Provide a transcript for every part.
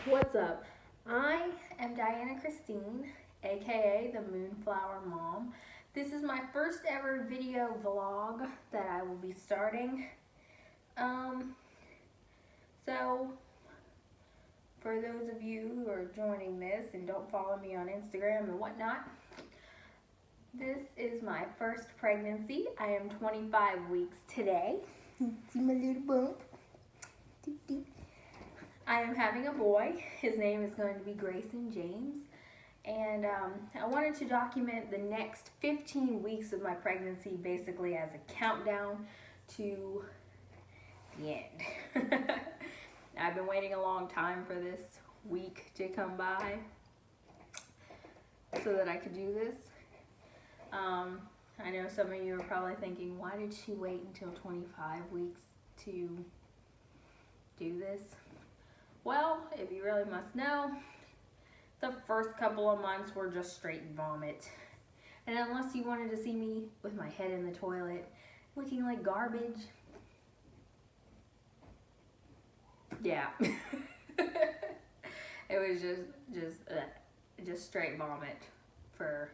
What's up? I am Diana Christine, aka the Moonflower Mom. This is my first ever video vlog that I will be starting. Um, so for those of you who are joining this and don't follow me on Instagram and whatnot, this is my first pregnancy. I am 25 weeks today. See my little bump? I am having a boy. His name is going to be Grayson James. And I wanted to document the next 15 weeks of my pregnancy basically as a countdown to the end. I've been waiting a long time for this week to come by so that I could do this. I know some of you are probably thinking, why did she wait until 25 weeks to do this? Well, if you really must know, the first couple of months were just straight vomit. And unless you wanted to see me with my head in the toilet, looking like garbage, yeah. It was just straight vomit for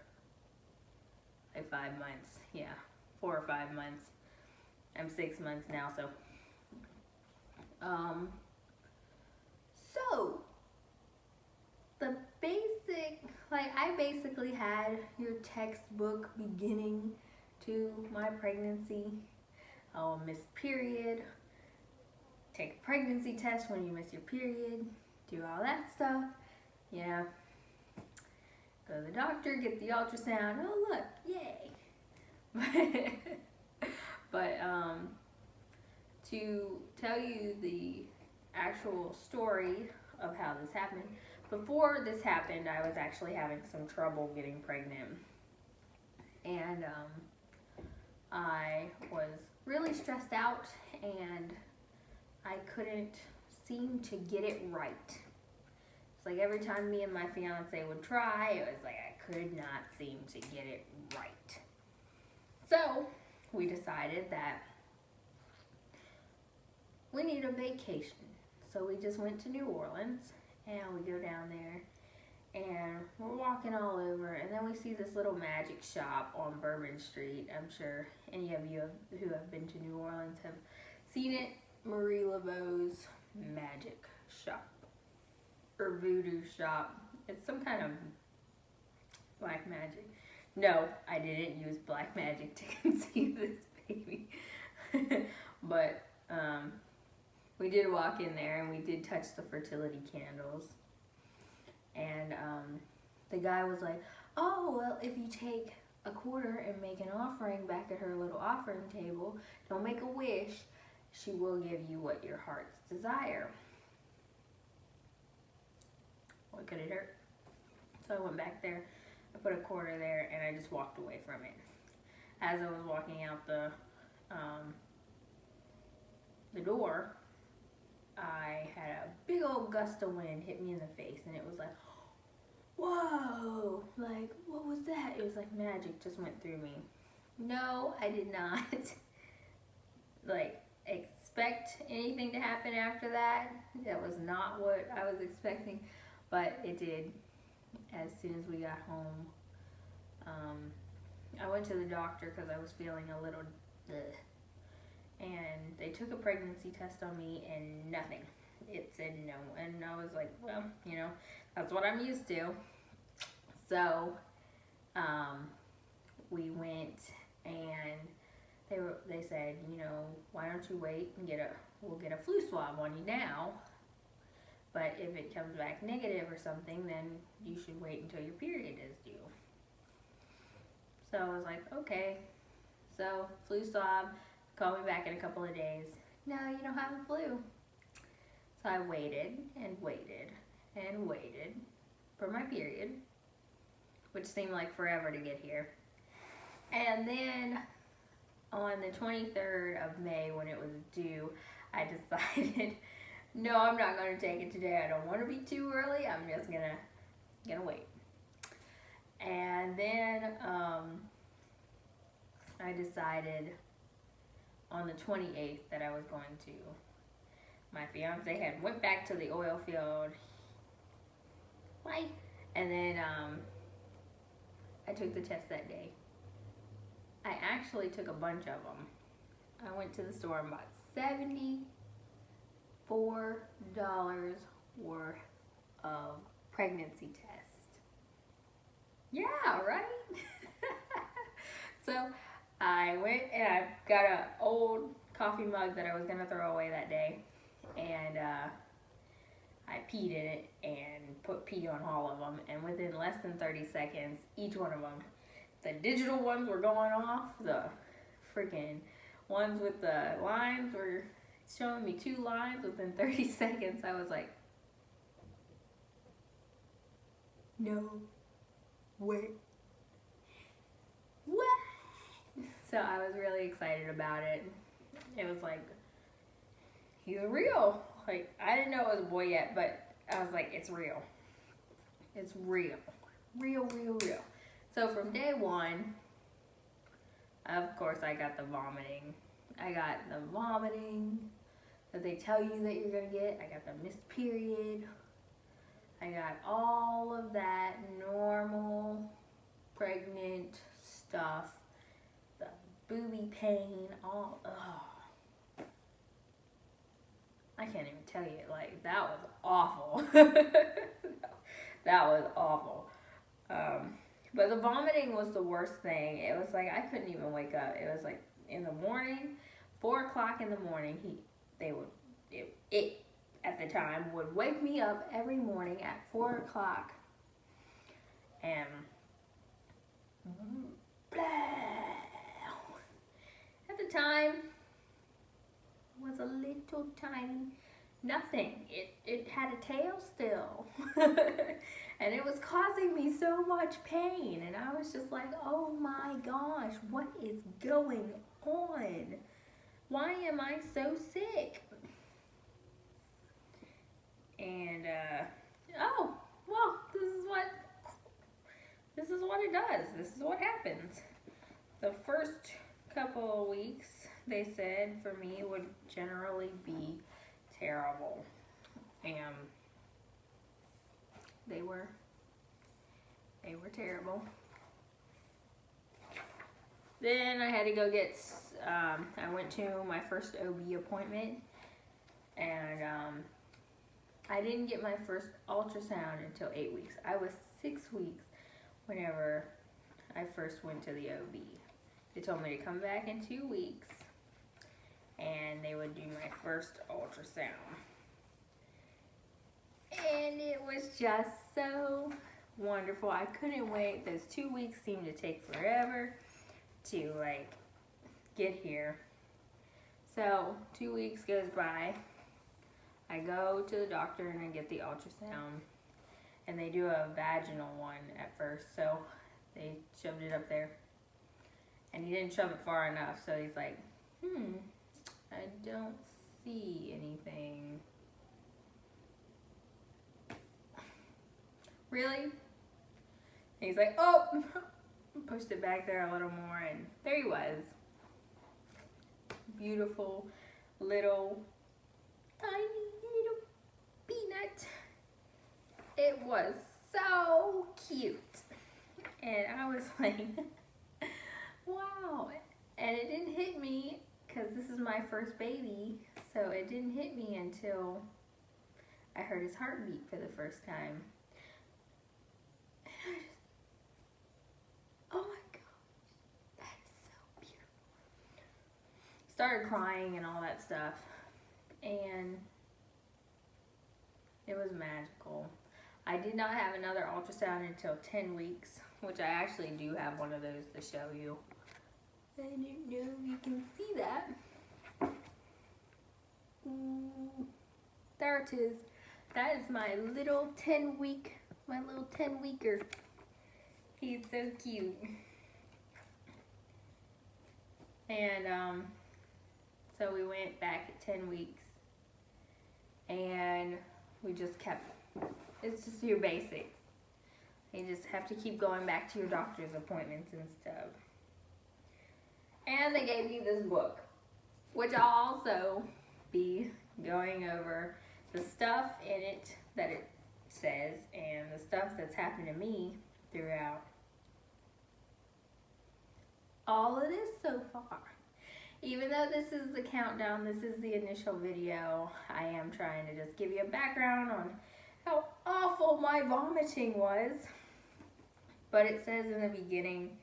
like 5 months. Yeah, 4 or 5 months. I'm 6 months now, so. So, the basic, I basically had your textbook beginning to my pregnancy. I'll miss period, take a pregnancy test when you miss your period, do all that stuff. Yeah. Go to the doctor, get the ultrasound. Oh look, yay. But to tell you the actual story of how this happened, before this happened, I was actually having some trouble getting pregnant. And I was really stressed out and I couldn't seem to get it right. It's like every time me and my fiance would try, it was like I could not seem to get it right. So we decided that we need a vacation. So we just went to New Orleans and we go down there and we're walking all over and then we see this little magic shop on Bourbon Street. I'm sure any of you who have been to New Orleans have seen it. Marie Laveau's magic shop or voodoo shop. It's some kind of black magic. No, I didn't use black magic to conceive this baby. But we did walk in there and we did touch the fertility candles. And the guy was like, oh, well, if you take a quarter and make an offering back at her little offering table, don't make a wish, she will give you what your heart's desire. What could it hurt? So I went back there, I put a quarter there, and I just walked away from it. As I was walking out the door, I had a big old gust of wind hit me in the face, and it was like, whoa, like, what was that? It was like magic just went through me. No, I did not, expect anything to happen after that. That was not what I was expecting, but it did. As soon as we got home, I went to the doctor because I was feeling a little and they took a pregnancy test on me and nothing. It said no. And I was like, well, you know, that's what I'm used to. So we went and they said, you know, why don't you wait and we'll get a flu swab on you now. But if it comes back negative or something, then you should wait until your period is due. So I was like, okay. So flu swab, call me back in a couple of days. No, you don't have the flu. So I waited and waited and waited for my period, which seemed like forever to get here. And then on the 23rd of May, when it was due, I decided, no, I'm not going to take it today. I don't want to be too early. I'm just gonna wait. And then I decided on the 28th that I was going to. My fiance had went back to the oil field. Bye. And then I took the test that day. I actually took a bunch of them. I went to the store and bought $74 worth of pregnancy tests. Yeah, right? So I went and I got an old coffee mug that I was going to throw away that day. And I peed in it and put pee on all of them. And within less than 30 seconds, each one of them, the digital ones were going off. The freaking ones with the lines were showing me 2 lines within 30 seconds. I was like, no way. What? So I was really excited about it. It was like, he's real. Like, I didn't know it was a boy yet, but I was like, it's real. It's real. Real, real, real. So from day 1, of course, I got the vomiting. I got the vomiting that they tell you that you're going to get. I got the missed period. I got all of that normal pregnant stuff. The booby pain, all, I can't even tell you, like, that was awful. That was awful. But the vomiting was the worst thing. It was like, I couldn't even wake up. It was like, in the morning, 4 o'clock in the morning, it at the time, would wake me up every morning at 4 o'clock. And, blah. At the time, was a little tiny nothing. It had a tail still. And it was causing me so much pain. And I was just like, oh my gosh, what is going on? Why am I so sick? And, oh, well, this is what it does. This is what happens. The first couple of weeks, they said, for me, would generally be terrible. And they were terrible. Then I had to go get, I went to my first OB appointment, and I didn't get my first ultrasound until 8 weeks. I was 6 weeks whenever I first went to the OB. They told me to come back in 2 weeks, and they would do my first ultrasound. And it was just so wonderful. I couldn't wait. Those 2 weeks seemed to take forever to, like, get here. So 2 weeks goes by. I go to the doctor and I get the ultrasound, and they do a vaginal one at first, so they shoved it up there, and he didn't shove it far enough, so he's like, I don't see anything. Really? And he's like, oh, pushed it back there a little more, and there he was. Beautiful little tiny little peanut. It was so cute. And I was like, wow. And it didn't hit me, because this is my first baby, so it didn't hit me until I heard his heartbeat for the first time. And I just, oh my gosh, that is so beautiful. Started crying and all that stuff. And it was magical. I did not have another ultrasound until 10 weeks, which I actually do have one of those to show you. I don't know if you can see that. There it is. That is my little 10-weeker. He's so cute. And so we went back at 10 weeks, and we just kept, it's just your basics. You just have to keep going back to your doctor's appointments and stuff. And they gave me this book, which I'll also be going over the stuff in it that it says and the stuff that's happened to me throughout all of this so far. Even though this is the countdown, this is the initial video, I am trying to just give you a background on how awful my vomiting was. But it says in the beginning,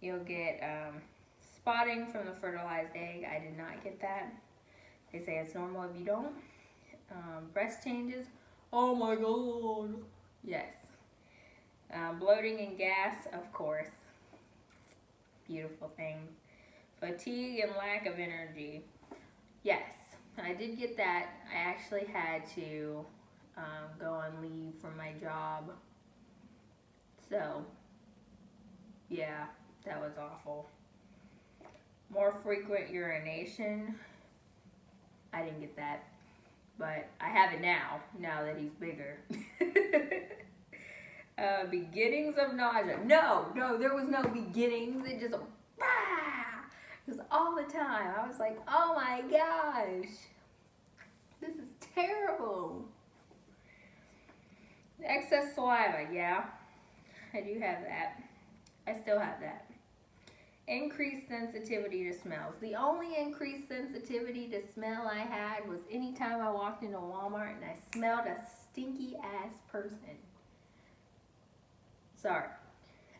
you'll get spotting from the fertilized egg. I did not get that. They say it's normal if you don't. Breast changes. Oh my God. Yes. Bloating and gas, of course. Beautiful things. Fatigue and lack of energy. Yes, I did get that. I actually had to go on leave from my job. So, yeah, that was awful. More frequent urination. I didn't get that, but I have it now that he's bigger. Beginnings of nausea. No, there was no beginnings. It just, it was all the time. I was like, oh my gosh, this is terrible. Excess saliva, yeah, I do have that. I still have that. Increased sensitivity to smells. The only increased sensitivity to smell I had was anytime I walked into Walmart and I smelled a stinky ass person. Sorry,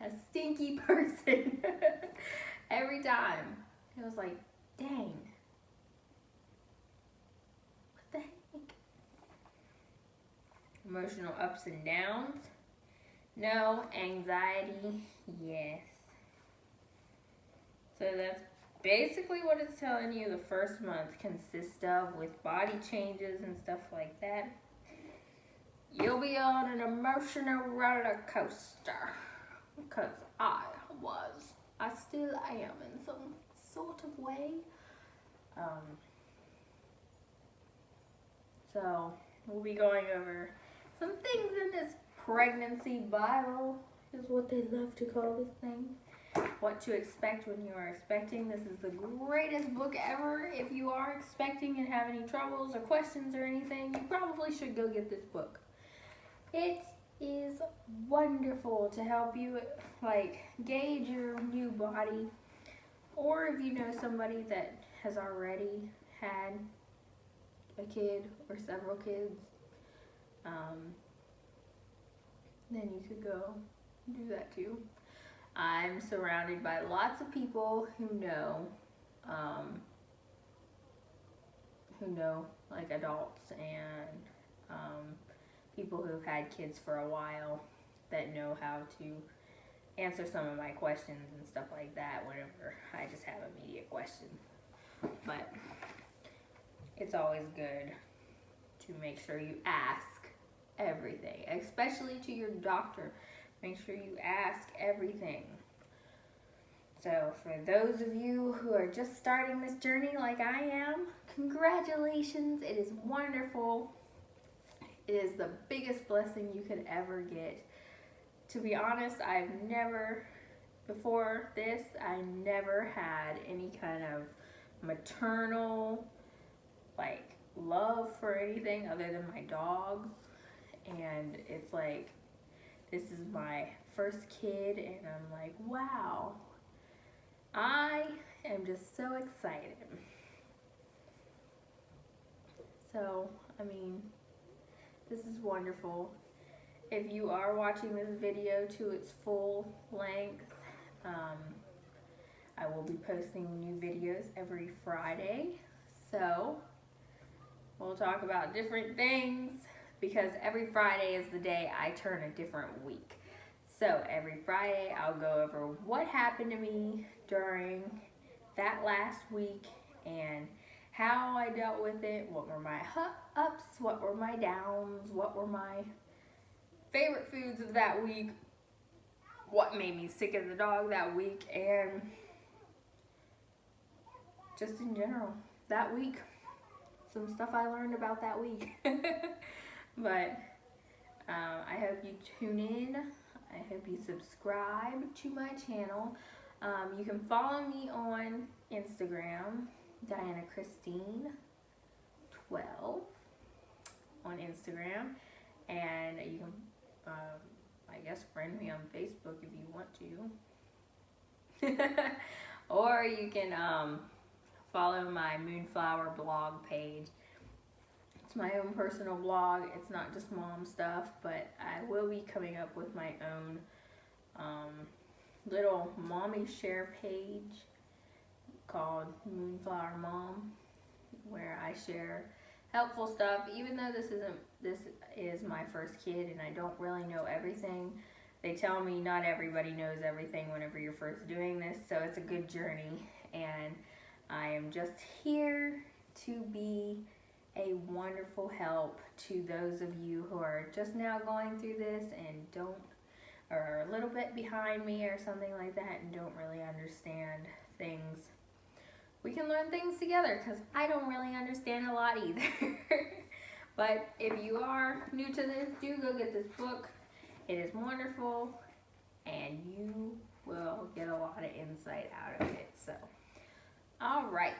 a stinky person. Every time. It was like, dang. What the heck? Emotional ups and downs. No. Anxiety. Yes. So that's basically what it's telling you the first month consists of, with body changes and stuff like that. You'll be on an emotional roller coaster, because I still am in some sort of way. So we'll be going over some things in this pregnancy Bible, is what they love to call this thing. What to expect when you are expecting. This is the greatest book ever. If you are expecting and have any troubles or questions or anything, you probably should go get this book. It is wonderful to help you gauge your new body, or if you know somebody that has already had a kid or several kids, then you could go do that too. I'm surrounded by lots of people who know like adults and people who've had kids for a while that know how to answer some of my questions and stuff like that whenever I just have immediate questions. But it's always good to make sure you ask everything, especially to your doctor. Make sure you ask everything. So for those of you who are just starting this journey like I am, congratulations. It is wonderful. It is the biggest blessing you could ever get. To be honest, before this, I never had any kind of maternal, love for anything other than my dogs. And it's like, this is my first kid, and I'm like, wow, I am just so excited. So, I mean, this is wonderful. If you are watching this video to its full length, I will be posting new videos every Friday. So, we'll talk about different things, because every Friday is the day I turn a different week. So every Friday I'll go over what happened to me during that last week and how I dealt with it, what were my ups, what were my downs, what were my favorite foods of that week, what made me sick as a dog that week, and just in general, that week, some stuff I learned about that week. But I hope you tune in. I hope you subscribe to my channel. You can follow me on Instagram, Diana Christine 12 on Instagram. And you can, I guess, friend me on Facebook if you want to. Or you can follow my Moonflower blog page. It's my own personal blog. It's not just mom stuff, but I will be coming up with my own little mommy share page called Moonflower Mom, where I share helpful stuff. Even though this is my first kid and I don't really know everything, they tell me not everybody knows everything whenever you're first doing this, so it's a good journey, and I am just here to be a wonderful help to those of you who are just now going through this and are a little bit behind me or something like that and don't really understand things. We can learn things together, because I don't really understand a lot either. But if you are new to this, do go get this book. It is wonderful, and you will get a lot of insight out of it. So, all right.